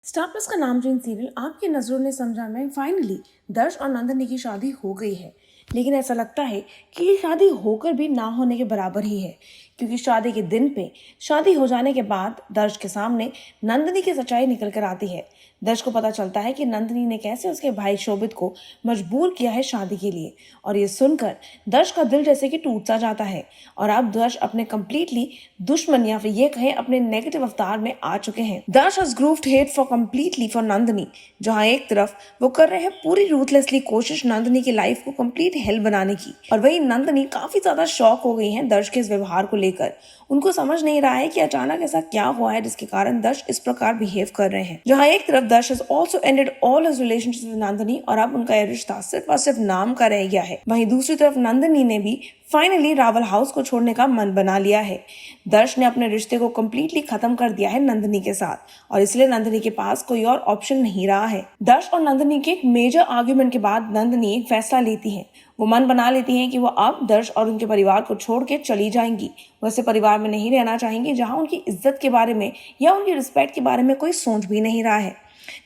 Star plus का नामचीन serial आपकी नज़रों ने समझा में फाइनली दर्श और नंदिनी की शादी हो गई है। लेकिन ऐसा लगता है कि ये शादी होकर भी ना होने के बराबर ही है, क्योंकि शादी के दिन पे शादी हो जाने के बाद दर्श के सामने नंदिनी की सच्चाई निकल कर आती है। दर्श को पता चलता है कि नंदिनी ने कैसे उसके भाई शोभित को मजबूर किया है शादी के लिए, और ये सुनकर दर्श का दिल जैसे कि टूट सा जाता है। और अब दर्श अपने कंप्लीटली दुश्मन या फिर ये कहें अपने नेगेटिव अवतार में आ चुके हैं। दर्श has grooved hate for completely for Nandini, जहां एक तरफ वो कर रहे हैं पूरी रूथलेसली कोशिश नंदिनी की लाइफ को कंप्लीट हेल बनाने की, और वही नंदिनी काफी ज्यादा शॉक हो गई हैं दर्श के इस व्यवहार को लेकर। उनको समझ नहीं रहा है कि अचानक ऐसा क्या हुआ है जिसके कारण दर्श इस प्रकार बिहेव कर रहे हैं। जहां एक तरफ दर्श has also ended all his relationship with Nandini, और अब उनका यह रिश्ता सिर्फ और सिर्फ नाम का रह गया है। वहीं दूसरी तरफ नंदिनी ने भी फाइनली रावल हाउस को छोड़ने का मन बना लिया है। दर्श ने अपने रिश्ते को कंप्लीटली खत्म कर दिया है नंदिनी के साथ, और इसलिए नंदिनी के पास कोई और ऑप्शन नहीं रहा है। दर्श और नंदिनी के एक मेजर आर्ग्यूमेंट के बाद नंदिनी एक फैसला लेती है। वो मन बना लेती हैं कि वो अब दर्श और उनके परिवार को छोड़ के चली जाएंगी। वो ऐसे परिवार में नहीं रहना चाहेंगी जहां उनकी इज्जत के बारे में या उनकी रिस्पेक्ट के बारे में कोई सोच भी नहीं रहा है।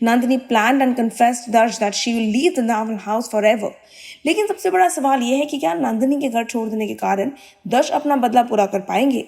Nandini planned and confessed Darsh that she will leave the Naval house forever. लेकिन सबसे बड़ा सवाल यह है कि क्या नंदिनी के घर छोड़ देने के कारण दर्श अपना बदला पूरा कर पाएंगे,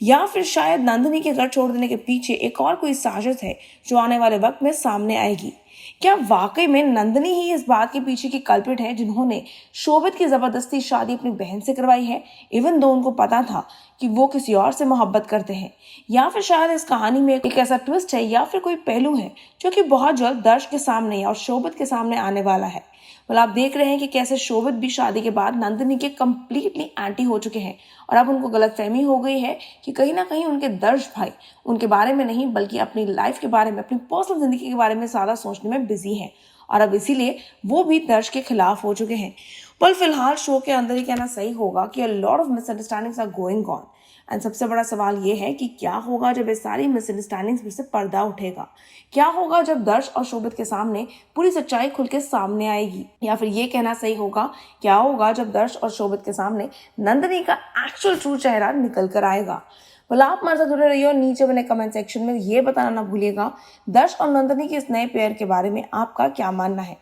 या फिर शायद नंदिनी के घर छोड़ देने के पीछे एक और कोई साजिश है जो आने वाले वक्त में सामने आएगी। क्या वाकई में नंदिनी ही इस बात के पीछे की कल्प्रिट है जिन्होंने शोभित की जबरदस्ती शादी अपनी बहन से करवाई है, इवन दो उनको पता था कि वो किसी और से मोहब्बत करते हैं? या फिर शायद इस कहानी में एक ऐसा ट्विस्ट है या फिर कोई पहलू है जो कि बहुत जल्द दर्श के सामने और शोभित के सामने आने वाला है। मतलब आप देख रहे हैं कि कैसे शोभित भी शादी के बाद नंदिनी के कंप्लीटली एंटी हो चुके हैं, और अब उनको गलतफहमी हो गई है कि कहीं ना कहीं उनके दर्श भाई उनके बारे में नहीं बल्कि अपनी लाइफ के बारे में, अपनी पर्सनल जिंदगी के बारे में ज्यादा सोचने में बिजी हैं, और अब इसीलिए वो भी दर्श के खिलाफ हो चुके हैं। पर फिलहाल शो के अंदर ही कहना सही होगा कि a lot of misunderstandings are going on, and सबसे बड़ा सवाल ये है कि क्या होगा जब ये सारी मिसअंडरस्टैंडिंग्स में से पर्दा उठेगा। क्या होगा जब दर्श और शोभित के सामने पूरी सच्चाई खुल के सामने आएगी, या फिर ये कहना सही होगा क्या होगा जब दर्श और शोभित के सामने नंदिनी का एक्चुअल ट्रू चेहरा निकल कर आएगा। आप हमारे साथ जुड़े रहिए और नीचे बने कमेंट सेक्शन में ये बताना ना भूलिएगा दर्श और नंदिनी के इस नए पेयर के बारे में आपका क्या मानना है।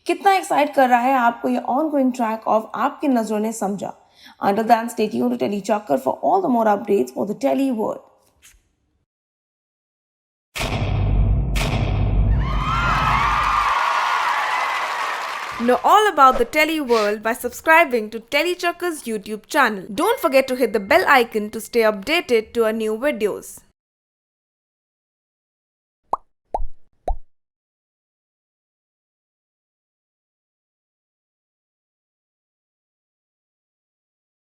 कितना एक्साइट कर रहा है आपको ये ऑनगोइंग ट्रैक ऑफ आपकी नजरों ने समझा। Until then, stay tuned to Telly Chakkar for all the more updates for the Telly world. Know all about the Telly world by subscribing to Telly Chakkar's YouTube channel. Don't forget to hit the bell icon to stay updated to our new videos.